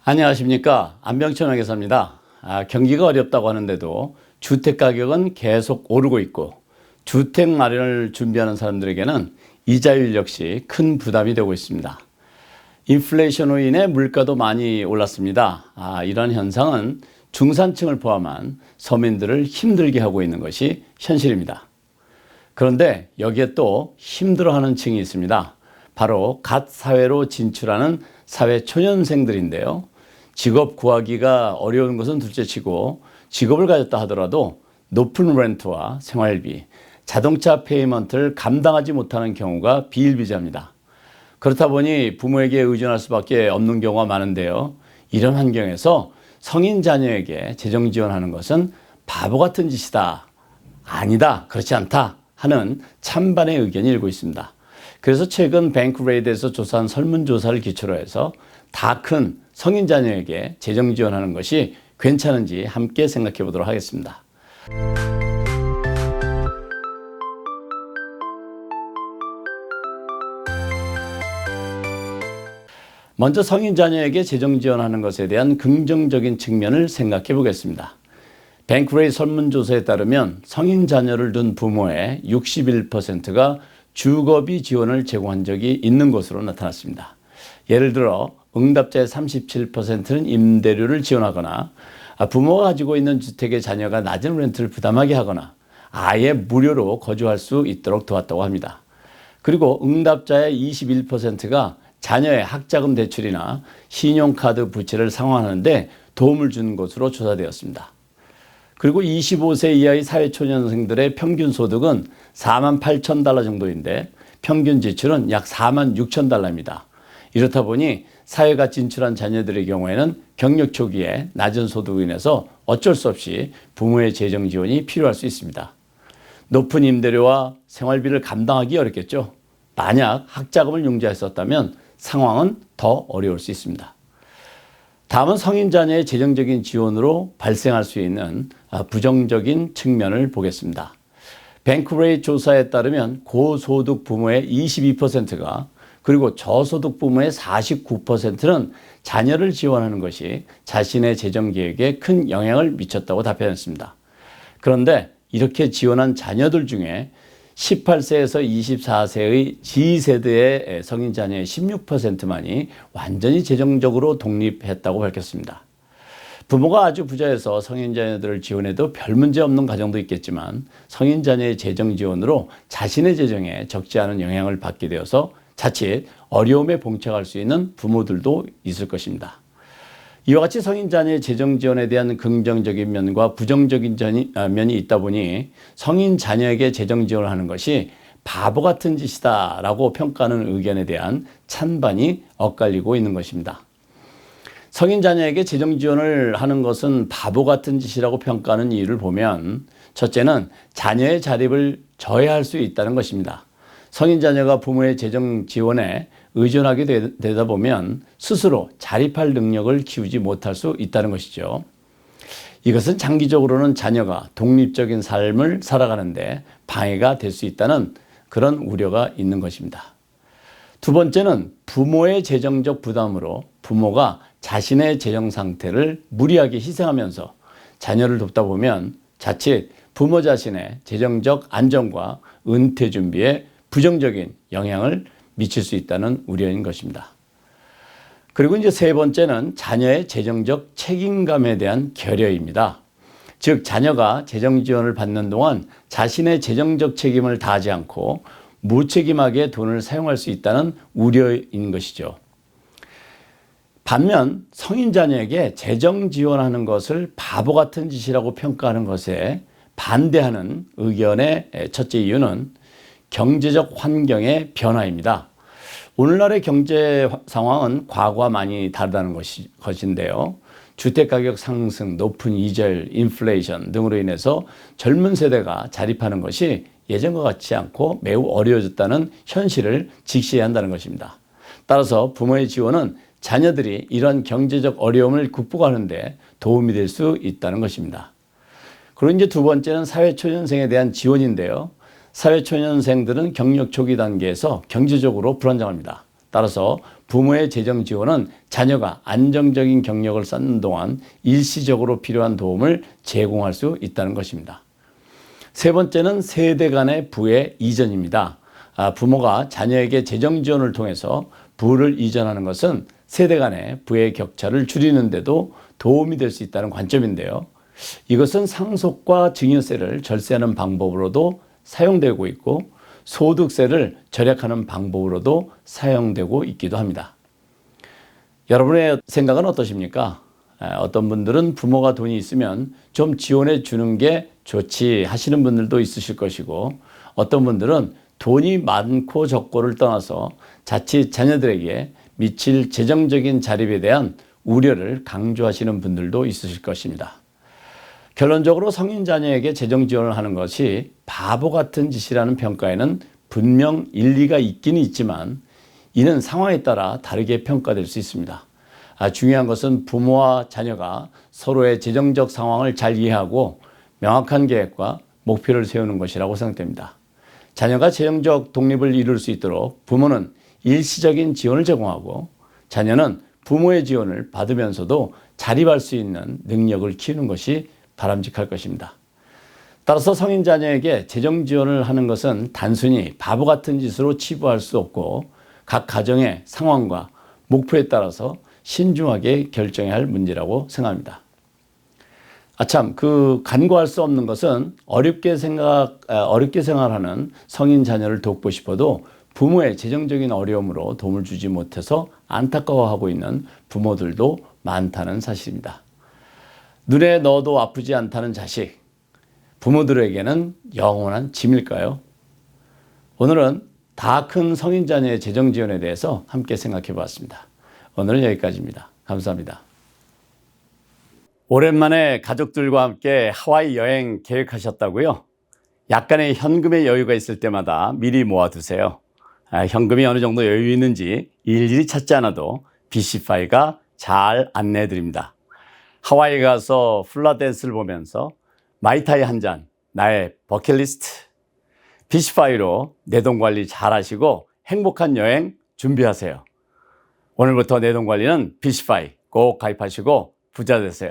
안녕하십니까, 안병천 회계사입니다. 경기가 어렵다고 하는데도 주택 가격은 계속 오르고 있고 주택 마련을 준비하는 사람들에게는 이자율 역시 큰 부담이 되고 있습니다. 인플레이션으로 인해 물가도 많이 올랐습니다. 이런 현상은 중산층을 포함한 서민들을 힘들게 하고 있는 것이 현실입니다. 그런데 여기에 또 힘들어하는 층이 있습니다. 바로 갓 사회로 진출하는 사회 초년생들인데요. 직업 구하기가 어려운 것은 둘째치고 직업을 가졌다 하더라도 높은 렌트와 생활비, 자동차 페이먼트를 감당하지 못하는 경우가 비일비재합니다. 그렇다 보니 부모에게 의존할 수밖에 없는 경우가 많은데요. 이런 환경에서 성인 자녀에게 재정 지원하는 것은 바보 같은 짓이다, 아니다, 그렇지 않다 하는 찬반의 의견이 일고 있습니다. 그래서 최근 뱅크레이드에서 조사한 설문조사를 기초로 해서 다 큰 성인 자녀에게 재정 지원하는 것이 괜찮은지 함께 생각해 보도록 하겠습니다. 먼저 성인 자녀에게 재정 지원하는 것에 대한 긍정적인 측면을 생각해 보겠습니다. 뱅크레이 설문조사에 따르면 성인 자녀를 둔 부모의 61%가 주거비 지원을 제공한 적이 있는 것으로 나타났습니다. 예를 들어 응답자의 37%는 임대료를 지원하거나 부모가 가지고 있는 주택의 자녀가 낮은 렌트를 부담하게 하거나 아예 무료로 거주할 수 있도록 도왔다고 합니다. 그리고 응답자의 21%가 자녀의 학자금 대출이나 신용카드 부채를 상환하는데 도움을 준 것으로 조사되었습니다. 그리고 25세 이하의 사회초년생들의 평균 소득은 48,000달러 정도인데 평균 지출은 약 46,000달러입니다. 이렇다 보니 사회가 진출한 자녀들의 경우에는 경력 초기에 낮은 소득으로 인해서 어쩔 수 없이 부모의 재정 지원이 필요할 수 있습니다. 높은 임대료와 생활비를 감당하기 어렵겠죠. 만약 학자금을 융자했었다면 상황은 더 어려울 수 있습니다. 다음은 성인 자녀의 재정적인 지원으로 발생할 수 있는 부정적인 측면을 보겠습니다. 뱅크레이 조사에 따르면 고소득 부모의 22%가 그리고 저소득 부모의 49%는 자녀를 지원하는 것이 자신의 재정 계획에 큰 영향을 미쳤다고 답변했습니다. 그런데 이렇게 지원한 자녀들 중에 18세에서 24세의 G세대의 성인 자녀의 16%만이 완전히 재정적으로 독립했다고 밝혔습니다. 부모가 아주 부자여서 성인 자녀들을 지원해도 별 문제 없는 가정도 있겠지만 성인 자녀의 재정 지원으로 자신의 재정에 적지 않은 영향을 받게 되어서 자칫 어려움에 봉착할 수 있는 부모들도 있을 것입니다. 이와 같이 성인 자녀의 재정 지원에 대한 긍정적인 면과 부정적인 면이 있다 보니 성인 자녀에게 재정 지원을 하는 것이 바보 같은 짓이다 라고 평가하는 의견에 대한 찬반이 엇갈리고 있는 것입니다. 성인 자녀에게 재정 지원을 하는 것은 바보 같은 짓이라고 평가하는 이유를 보면 첫째는 자녀의 자립을 저해할 수 있다는 것입니다. 성인 자녀가 부모의 재정 지원에 의존하게 되다 보면 스스로 자립할 능력을 키우지 못할 수 있다는 것이죠. 이것은 장기적으로는 자녀가 독립적인 삶을 살아가는데 방해가 될 수 있다는 그런 우려가 있는 것입니다. 두 번째는 부모의 재정적 부담으로 부모가 자신의 재정 상태를 무리하게 희생하면서 자녀를 돕다 보면 자칫 부모 자신의 재정적 안정과 은퇴 준비에 부정적인 영향을 미칠 수 있다는 우려인 것입니다. 그리고 이제 세 번째는 자녀의 재정적 책임감에 대한 결여입니다. 즉 자녀가 재정 지원을 받는 동안 자신의 재정적 책임을 다하지 않고 무책임하게 돈을 사용할 수 있다는 우려인 것이죠. 반면 성인 자녀에게 재정 지원하는 것을 바보 같은 짓이라고 평가하는 것에 반대하는 의견의 첫째 이유는 경제적 환경의 변화입니다. 오늘날의 경제 상황은 과거와 많이 다르다는 것인데요. 주택가격 상승, 높은 이자율, 인플레이션 등으로 인해서 젊은 세대가 자립하는 것이 예전과 같지 않고 매우 어려워졌다는 현실을 직시해야 한다는 것입니다. 따라서 부모의 지원은 자녀들이 이런 경제적 어려움을 극복하는 데 도움이 될 수 있다는 것입니다. 그리고 이제 두 번째는 사회초년생에 대한 지원인데요. 사회초년생들은 경력 초기 단계에서 경제적으로 불안정합니다. 따라서 부모의 재정 지원은 자녀가 안정적인 경력을 쌓는 동안 일시적으로 필요한 도움을 제공할 수 있다는 것입니다. 세 번째는 세대 간의 부의 이전입니다. 부모가 자녀에게 재정 지원을 통해서 부를 이전하는 것은 세대 간의 부의 격차를 줄이는 데도 도움이 될 수 있다는 관점인데요. 이것은 상속과 증여세를 절세하는 방법으로도 사용되고 있고 소득세를 절약하는 방법으로도 사용되고 있기도 합니다. 여러분의 생각은 어떠십니까? 어떤 분들은 부모가 돈이 있으면 좀 지원해 주는 게 좋지 하시는 분들도 있으실 것이고, 어떤 분들은 돈이 많고 적고를 떠나서 자칫 자녀들에게 미칠 재정적인 자립에 대한 우려를 강조하시는 분들도 있으실 것입니다. 결론적으로 성인 자녀에게 재정 지원을 하는 것이 바보 같은 짓이라는 평가에는 분명 일리가 있긴 있지만 이는 상황에 따라 다르게 평가될 수 있습니다. 중요한 것은 부모와 자녀가 서로의 재정적 상황을 잘 이해하고 명확한 계획과 목표를 세우는 것이라고 생각됩니다. 자녀가 재정적 독립을 이룰 수 있도록 부모는 일시적인 지원을 제공하고 자녀는 부모의 지원을 받으면서도 자립할 수 있는 능력을 키우는 것이 바람직할 것입니다. 따라서 성인 자녀에게 재정 지원을 하는 것은 단순히 바보 같은 짓으로 치부할 수 없고 각 가정의 상황과 목표에 따라서 신중하게 결정해야 할 문제라고 생각합니다. 간과할 수 없는 것은 어렵게 생활하는 성인 자녀를 돕고 싶어도 부모의 재정적인 어려움으로 도움을 주지 못해서 안타까워하고 있는 부모들도 많다는 사실입니다. 눈에 넣어도 아프지 않다는 자식, 부모들에게는 영원한 짐일까요? 오늘은 다 큰 성인 자녀의 재정 지원에 대해서 함께 생각해 보았습니다. 오늘은 여기까지입니다. 감사합니다. 오랜만에 가족들과 함께 하와이 여행 계획하셨다고요? 약간의 현금의 여유가 있을 때마다 미리 모아두세요. 현금이 어느 정도 여유 있는지 일일이 찾지 않아도 BC5가 잘 안내해 드립니다. 하와이 가서 플라댄스를 보면서 마이타이 한 잔, 나의 버킷리스트. BC5로 내 돈 관리 잘 하시고 행복한 여행 준비하세요. 오늘부터 내 돈 관리는 BC5 꼭 가입하시고 부자 되세요.